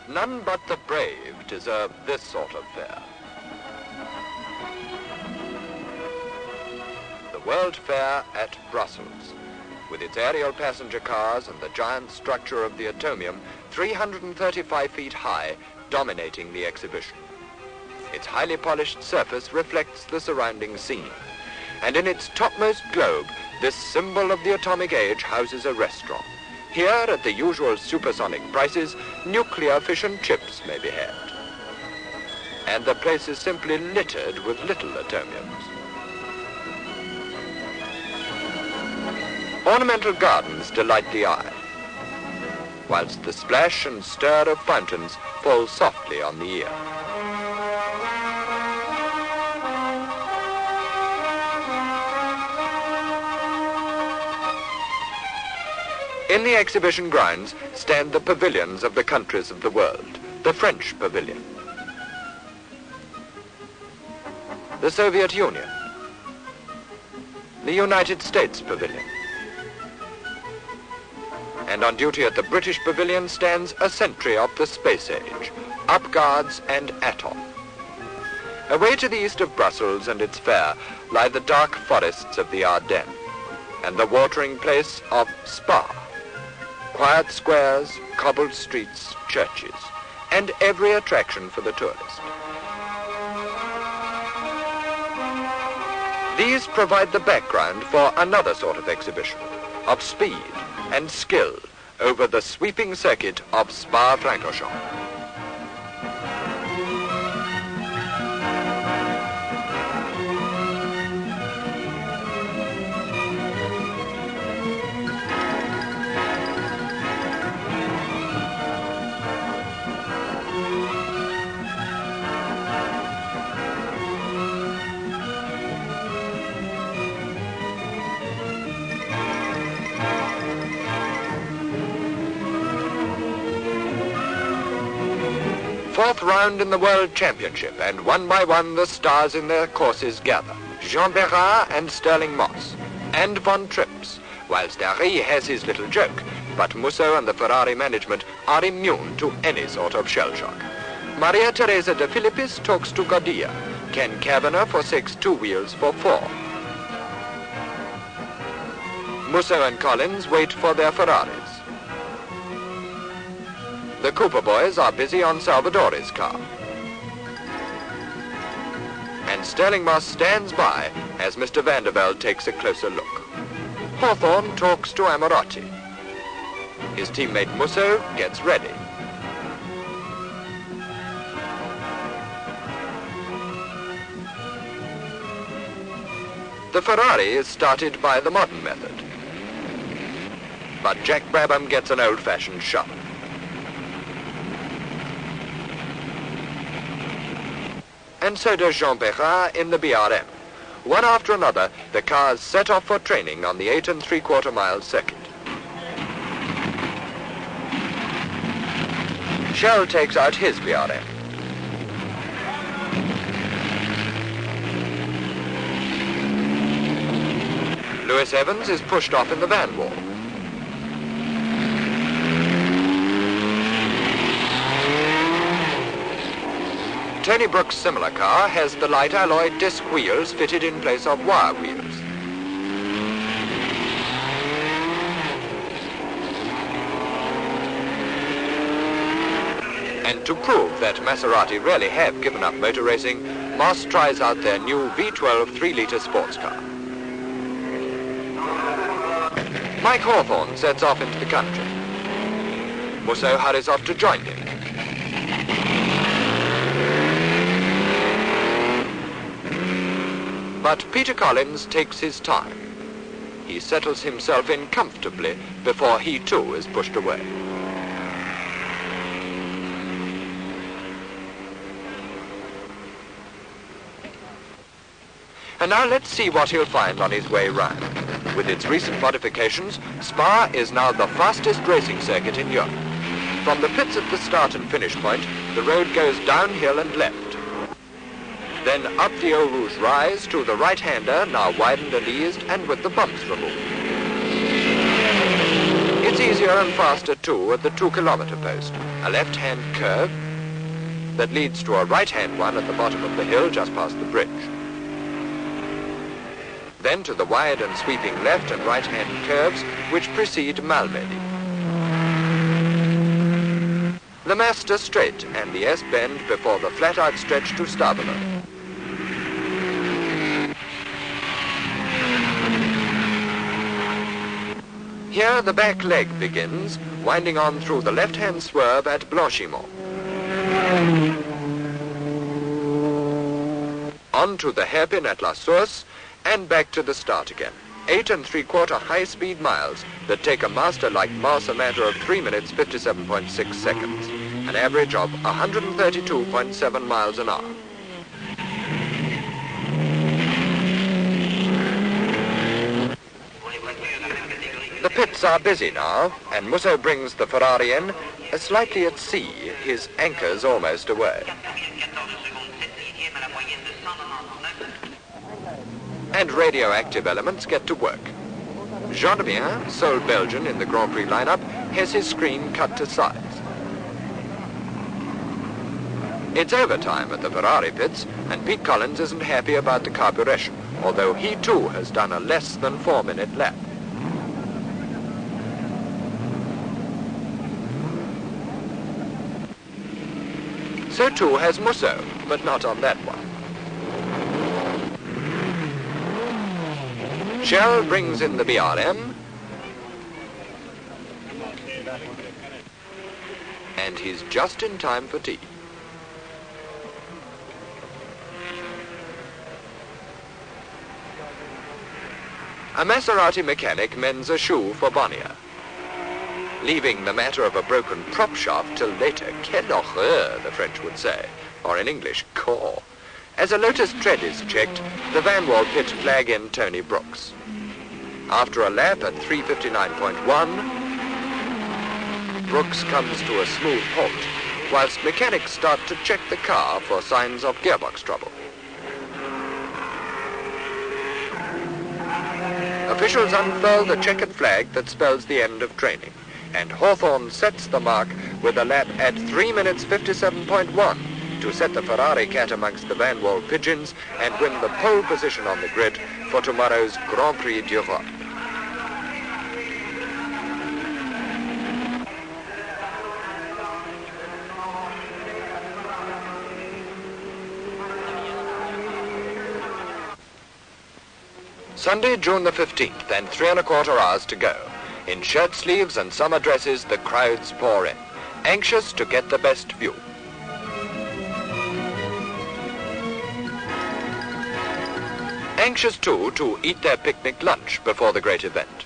None but the brave deserve this sort of fair. The World Fair at Brussels, with its aerial passenger cars and the giant structure of the atomium, 335 feet high, dominating the exhibition. Its highly polished surface reflects the surrounding scene, and in its topmost globe, this symbol of the atomic age houses a restaurant. Here, at the usual supersonic prices, nuclear fish and chips may be had. And the place is simply littered with little atomiums. Ornamental gardens delight the eye, whilst the splash and stir of fountains fall softly on the ear. In the exhibition grounds stand the pavilions of the countries of the world. The French pavilion, the Soviet Union, the United States pavilion, and on duty at the British pavilion stands a sentry of the space age, up guards and atoll. Away to the east of Brussels and its fair lie the dark forests of the Ardennes and the watering place of Spa. Quiet squares, cobbled streets, churches, and every attraction for the tourist. These provide the background for another sort of exhibition, of speed and skill over the sweeping circuit of Spa-Franchor. Fourth round in the World Championship, and one by one the stars in their courses gather. Jean Berrat and Sterling Moss, and Von Trips, whilst Harry has his little joke, but Musso and the Ferrari management are immune to any sort of shell shock. Maria Teresa de Philippis talks to Godilla. Ken Kavanagh forsakes 2 wheels for 4. Musso and Collins wait for their Ferraris. The Cooper boys are busy on Salvadori's car. And Sterling Moss stands by as Mr. Vandervelde takes a closer look. Hawthorne talks to Amorotti. His teammate Musso gets ready. The Ferrari is started by the modern method, but Jack Brabham gets an old-fashioned shove. And so does Jean Berrat in the BRM. One after another, the cars set off for training on the 8 3/4 mile circuit. Shell takes out his BRM. Lewis Evans is pushed off in the van wall. Tony Brooks' similar car has the light alloy disc wheels fitted in place of wire wheels. And to prove that Maserati really have given up motor racing, Moss tries out their new V12 3-litre sports car. Mike Hawthorne sets off into the country. Musso hurries off to join him. But Peter Collins takes his time. He settles himself in comfortably before he too is pushed away. And now let's see what he'll find on his way round. With its recent modifications, Spa is now the fastest racing circuit in Europe. From the pits at the start and finish point, the road goes downhill and left. Then up the Eau Rouge rise to the right-hander, now widened and eased and with the bumps removed. It's It's easier and faster too at the 2-kilometer post, a left-hand curve that leads to a right-hand one at the bottom of the hill just past the bridge. Then to the wide and sweeping left and right-hand curves which precede Malmedy. The Master straight and the S-bend before the flat-out stretch to Stabilo. Here the back leg begins, winding on through the left-hand swerve at Blanchimont. On to the hairpin at La Source, and back to the start again. 8 3/4 high-speed miles that take a master like Moss a matter of 3 minutes 57.6 seconds, an average of 132.7 miles an hour. The pits are busy now, and Musso brings the Ferrari in, slightly at sea, his anchors almost away. And radioactive elements get to work. Jean-Debien, sole Belgian in the Grand Prix lineup, has his screen cut to size. It's overtime at the Ferrari pits, and Pete Collins isn't happy about the carburation, although he too has done a less than 4-minute lap. So too has Musso, but not on that one. Shell brings in the BRM, and he's just in time for tea. A Maserati mechanic mends a shoe for Bonnier, leaving the matter of a broken prop shaft till later. Quelle horreur, the French would say, or in English, corps. As a Lotus tread is checked, the Van Wall pit flag in Tony Brooks. After a lap at 3:59.1, Brooks comes to a smooth halt, whilst mechanics start to check the car for signs of gearbox trouble. Officials unfurl the checkered flag that spells the end of training, and Hawthorne sets the mark with a lap at 3 minutes 57.1 to set the Ferrari cat amongst the Van Wall pigeons and win the pole position on the grid for tomorrow's Grand Prix d'Europe. Sunday, June the 15th, and 3 1/4 hours to go. In shirt sleeves and summer dresses, the crowds pour in, anxious to get the best view. Anxious, too, to eat their picnic lunch before the great event.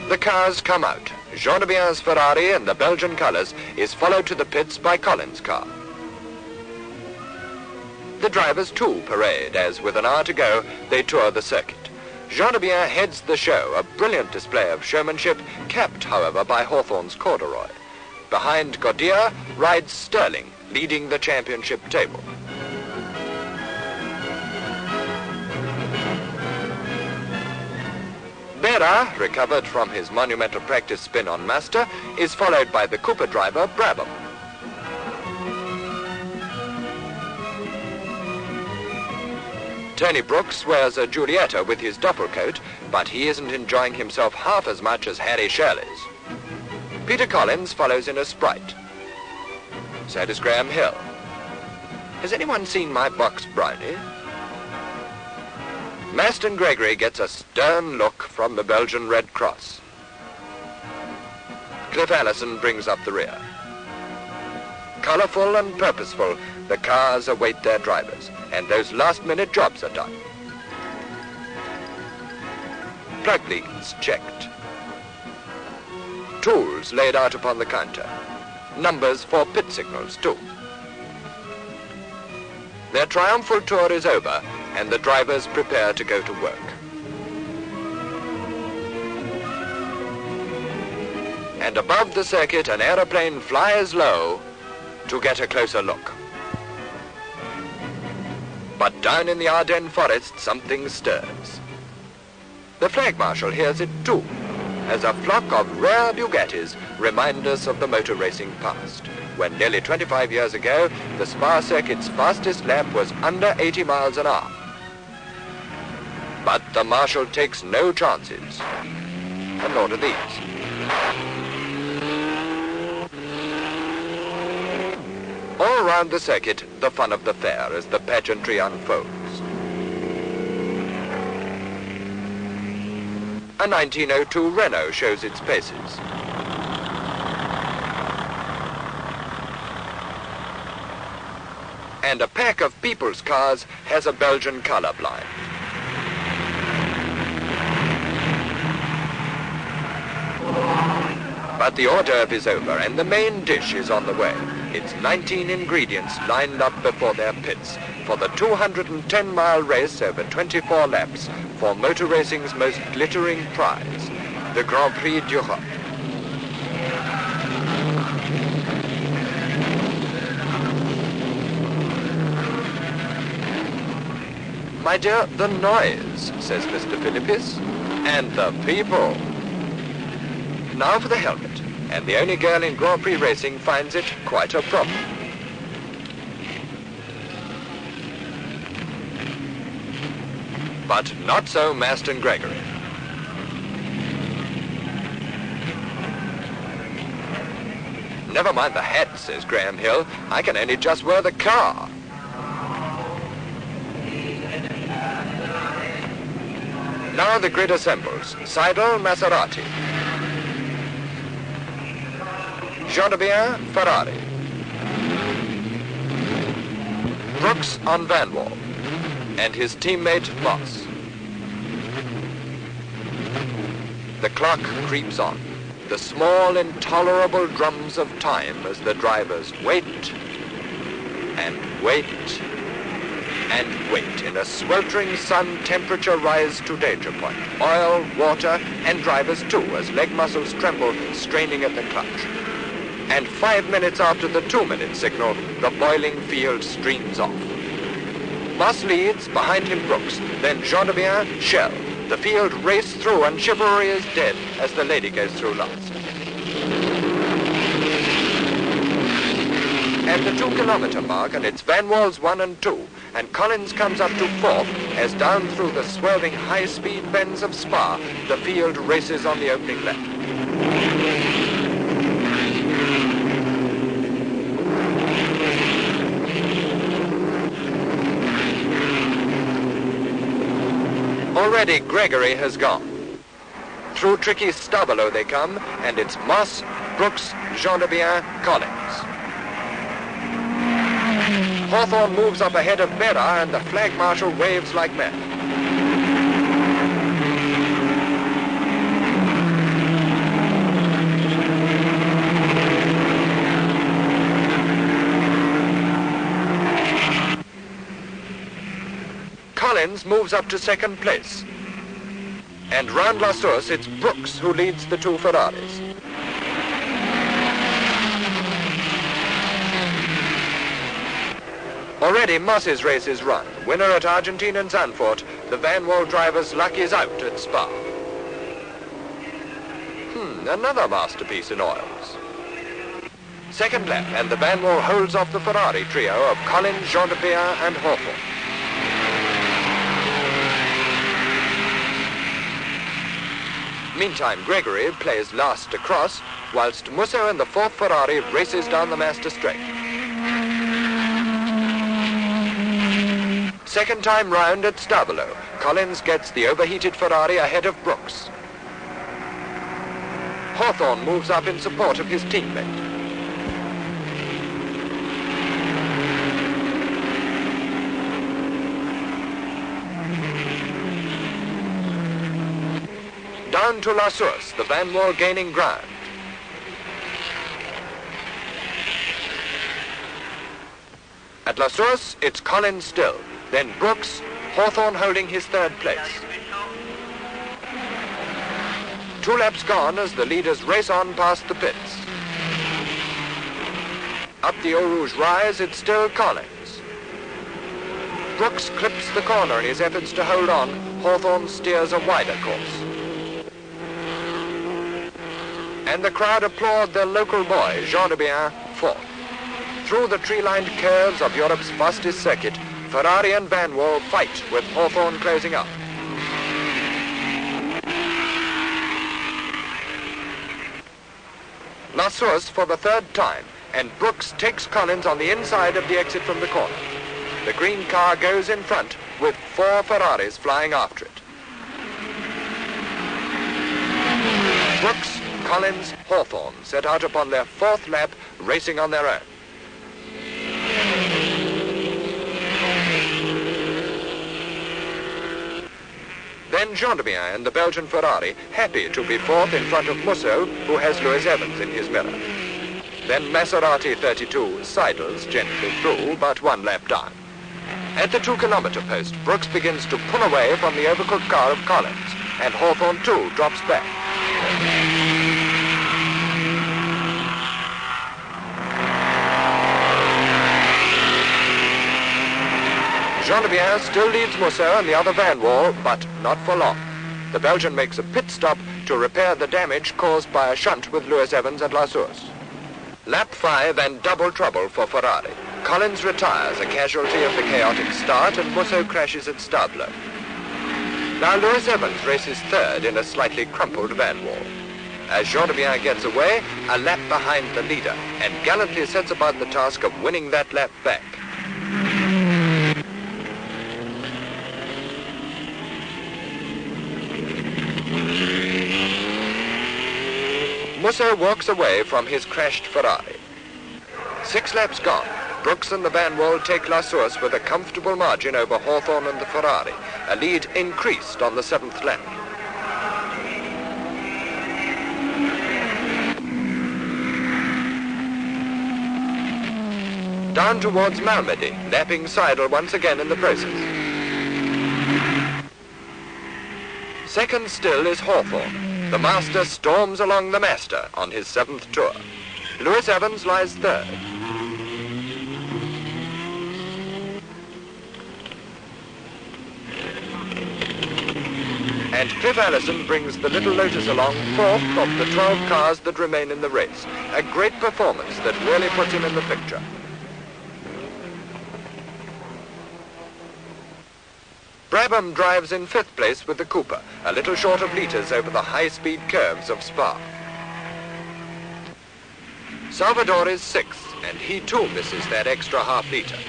The cars come out. Jean-Debien's Ferrari in the Belgian colours is followed to the pits by Collins' car. The drivers too parade as, with an hour to go, they tour the circuit. Jean-Debien heads the show, a brilliant display of showmanship, capped, however, by Hawthorne's corduroy. Behind Godier rides Sterling, leading the championship table. Berra, recovered from his monumental practice spin on Master, is followed by the Cooper driver, Brabham. Tony Brooks wears a Giulietta with his doppelcoat, but he isn't enjoying himself half as much as Harry Shell is. Peter Collins follows in a Sprite. So does Graham Hill. Has anyone seen my box brownie? Maston Gregory gets a stern look from the Belgian Red Cross. Cliff Allison brings up the rear. Colourful and purposeful, the cars await their drivers, and those last-minute jobs are done. Plug leads checked. Tools laid out upon the counter. Numbers for pit signals, too. Their triumphal tour is over, and the drivers prepare to go to work. And above the circuit, an aeroplane flies low to get a closer look. But down in the Ardennes forest something stirs. The flag marshal hears it too, as a flock of rare Bugattis remind us of the motor racing past, when nearly 25 years ago, the Spa circuit's fastest lap was under 80 miles an hour. But the marshal takes no chances, and nor do these. All round the circuit, the fun of the fair as the pageantry unfolds. A 1902 Renault shows its paces. And a pack of people's cars has a Belgian color blind. But the hors d'oeuvre is over and the main dish is on the way. It's 19 ingredients lined up before their pits for the 210-mile race over 24 laps for motor racing's most glittering prize, the Grand Prix d'Europe. My dear, the noise, says Mr. Philippis, and the people. Now for the helmet, and the only girl in Grand Prix racing finds it quite a problem. But not so Maston Gregory. Never mind the hat, says Graham Hill. I can only just wear the car. Now the grid assembles. Seidel, Maserati. Gendebien, Ferrari. Brooks on Van Wall. And his teammate, Moss. The clock creeps on. The small, intolerable drums of time as the drivers wait and wait and wait in a sweltering sun, temperature rise to danger point. Oil, water, and drivers too, as leg muscles tremble, straining at the clutch. And 5 minutes after the 2-minute signal, the boiling field streams off. Moss leads, behind him Brooks, then Gendebien, Shell. The field race through and chivalry is dead as the lady goes through last. At the 2-kilometer mark, and it's Van Wall's 1 and 2, and Collins comes up to 4th as down through the swerving high-speed bends of Spa, the field races on the opening lap. Already Gregory has gone. Through tricky Stabilo they come, and it's Moss, Brooks, Gendebien, Collins. Hawthorne moves up ahead of Berra, and the flag marshal waves like mad. Collins moves up to second place. And round La Source, it's Brooks who leads the 2 Ferraris. Already Moss's race is run. Winner at Argentine and Zandvoort, the Van Wall driver's luck is out at Spa. Another masterpiece in oils. Second lap, and the Van Wall holds off the Ferrari trio of Collins, Gendebien, and Hawthorne. Meantime, Gregory plays last across, whilst Musso and the 4th Ferrari races down the Master Straight. Second time round at Stabilo, Collins gets the overheated Ferrari ahead of Brooks. Hawthorne moves up in support of his teammate. Down to La Source, the Van Wall gaining ground. At La Source, it's Collins still, then Brooks, Hawthorne holding his 3rd place. 2 laps gone as the leaders race on past the pits. Up the Eau Rouge rise, it's still Collins. Brooks clips the corner in his efforts to hold on, Hawthorne steers a wider course. And the crowd applaud their local boy, Jean de Bien, fourth. Through the tree-lined curves of Europe's fastest circuit, Ferrari and Van Wall fight with Hawthorne closing up. La Source for the third time, and Brooks takes Collins on the inside of the exit from the corner. The green car goes in front with 4 Ferraris flying after it. Brooks, Collins, Hawthorne set out upon their 4th lap, racing on their own. Then Jean de Bien and the Belgian Ferrari, happy to be 4th in front of Musso, who has Lewis Evans in his mirror. Then Maserati 32 sidles gently through, but 1 lap down. At the 2-kilometer post, Brooks begins to pull away from the overcooked car of Collins, and Hawthorne too drops back. Jean de Bien still leads Musso and the other Van Wall, but not for long. The Belgian makes a pit stop to repair the damage caused by a shunt with Lewis Evans and La Source. Lap 5 and double trouble for Ferrari. Collins retires, a casualty of the chaotic start, and Musso crashes at Stablo. Now Lewis Evans races 3rd in a slightly crumpled Van Wall. As Jean de Bien gets away, a lap behind the leader, and gallantly sets about the task of winning that lap back. Musso walks away from his crashed Ferrari. 6 laps gone. Brooks and the Van Wall take La Source with a comfortable margin over Hawthorne and the Ferrari. A lead increased on the 7th lap. Down towards Malmedy, lapping Seidel once again in the process. Second still is Hawthorne. The master storms along the master on his 7th tour. Lewis Evans lies 3rd. And Cliff Allison brings the little Lotus along 4th of the 12 cars that remain in the race. A great performance that really puts him in the picture. Brabham drives in 5th place with the Cooper, a little short of litres over the high-speed curves of Spa. Salvador is 6th, and he too misses that extra half litre.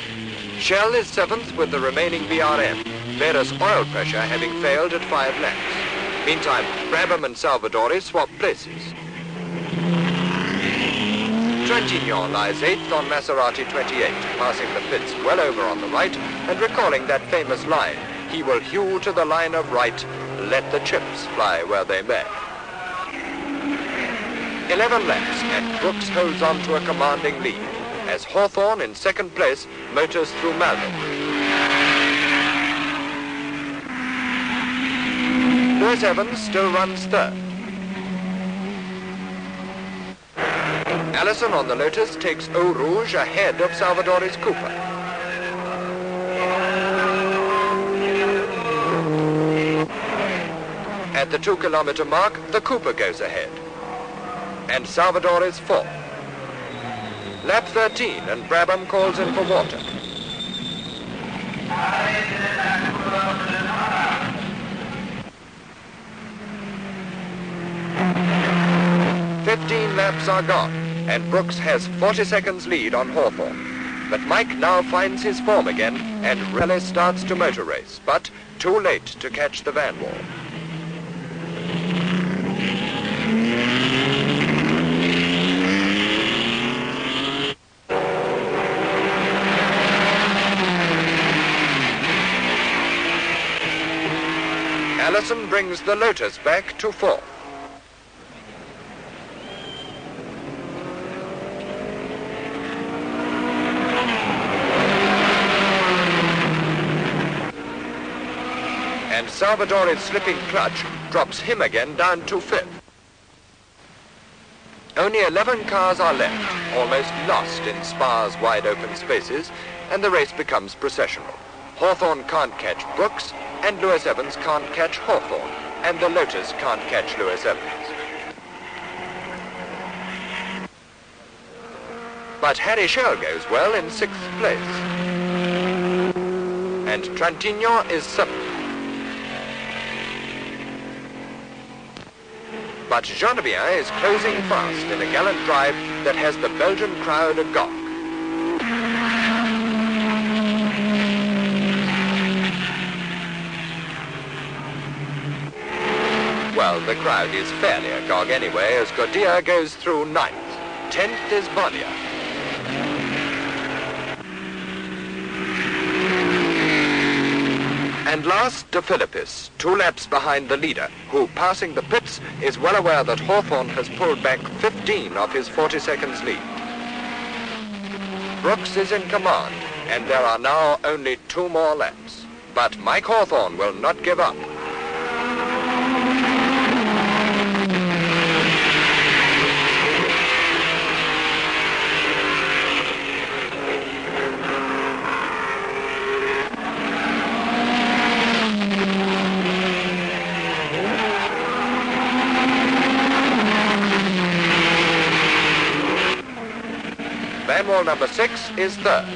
Shell is 7th with the remaining VRM, Vera's oil pressure having failed at 5 laps. Meantime, Brabham and Salvador swap places. Trintignant lies 8th on Maserati 28, passing the pits well over on the right and recalling that famous line, "He will hew to the line of right, let the chips fly where they may." 11 laps, and Brooks holds on to a commanding lead, as Hawthorne in 2nd place motors through Malmedy. Lewis Evans still runs 3rd. Allison on the Lotus takes Eau Rouge ahead of Salvador's Cooper. At the 2-kilometer mark, the Cooper goes ahead. And Salvador is 4th. Lap 13, and Brabham calls in for water. "15 laps are gone, and Brooks has 40 seconds lead on Hawthorne. But Mike now finds his form again, and really starts to motor race, but too late to catch the Van Wall. Allison brings the Lotus back to 4th. And Salvador's slipping clutch drops him again down to 5th. Only 11 cars are left, almost lost in Spa's wide open spaces, and the race becomes processional. Hawthorne can't catch Brooks, and Lewis Evans can't catch Hawthorne, and the Lotus can't catch Lewis Evans. But Harry Schell goes well in 6th place, and Trintignant is 7th. But Jean-de-Bien is closing fast in a gallant drive that has the Belgian crowd agog. Well, the crowd is fairly agog anyway, as Godier goes through 9th. 10th is Bonnier. And last, De Philippis, 2 laps behind the leader, who, passing the pits, is well aware that Hawthorne has pulled back 15 of his 40 seconds lead. Brooks is in command, and there are now only 2 more laps. But Mike Hawthorne will not give up. Vanwall number 6 is 3rd.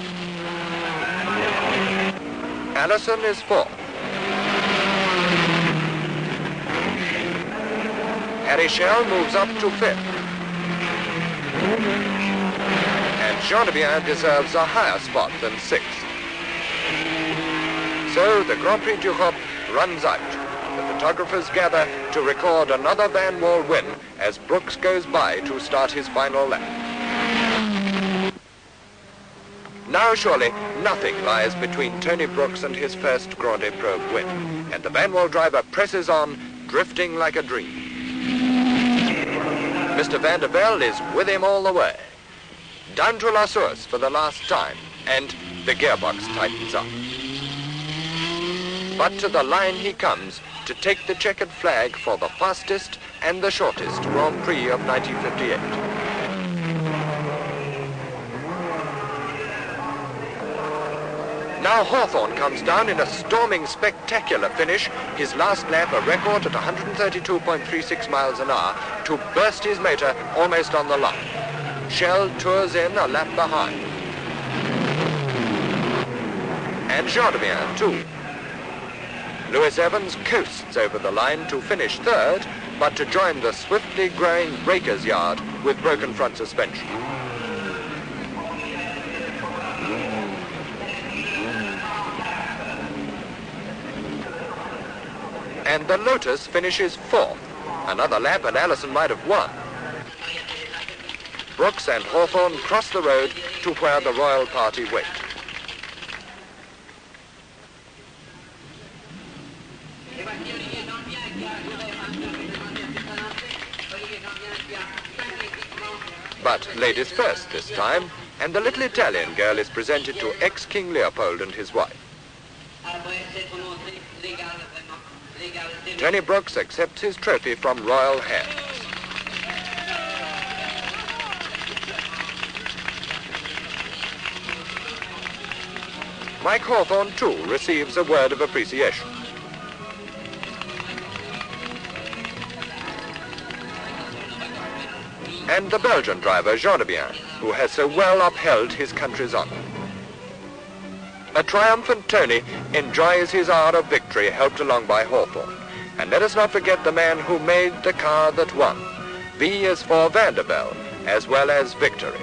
Allison is 4th. Harry Schell moves up to 5th. And Jean-de-Bien deserves a higher spot than 6th. So the Grand Prix d'Europe runs out. The photographers gather to record another Vanwall win as Brooks goes by to start his final lap. Now surely nothing lies between Tony Brooks and his first Grand Épreuve win, and the Vanwall driver presses on, drifting like a dream. Mr. Van der Velde is with him all the way. Down to La Source for the last time, and the gearbox tightens up. But to the line he comes to take the checkered flag for the fastest and the shortest Grand Prix of 1958. Now Hawthorne comes down in a storming, spectacular finish, his last lap a record at 132.36 miles an hour, to burst his motor almost on the line. Schell tours in a lap behind. And Jean-de-Bien too. Lewis Evans coasts over the line to finish 3rd, but to join the swiftly growing breakers yard with broken front suspension. And the Lotus finishes 4th. Another lap and Allison might have won. Brooks and Hawthorne cross the road to where the royal party wait. But ladies first this time, and the little Italian girl is presented to ex-King Leopold and his wife. Tony Brooks accepts his trophy from royal hands. Mike Hawthorne, too, receives a word of appreciation. And the Belgian driver, Jean-de-Bien, who has so well upheld his country's honor. A triumphant Tony enjoys his hour of victory helped along by Hawthorne. And let us not forget the man who made the car that won. V is for Van der Velde, as well as victory.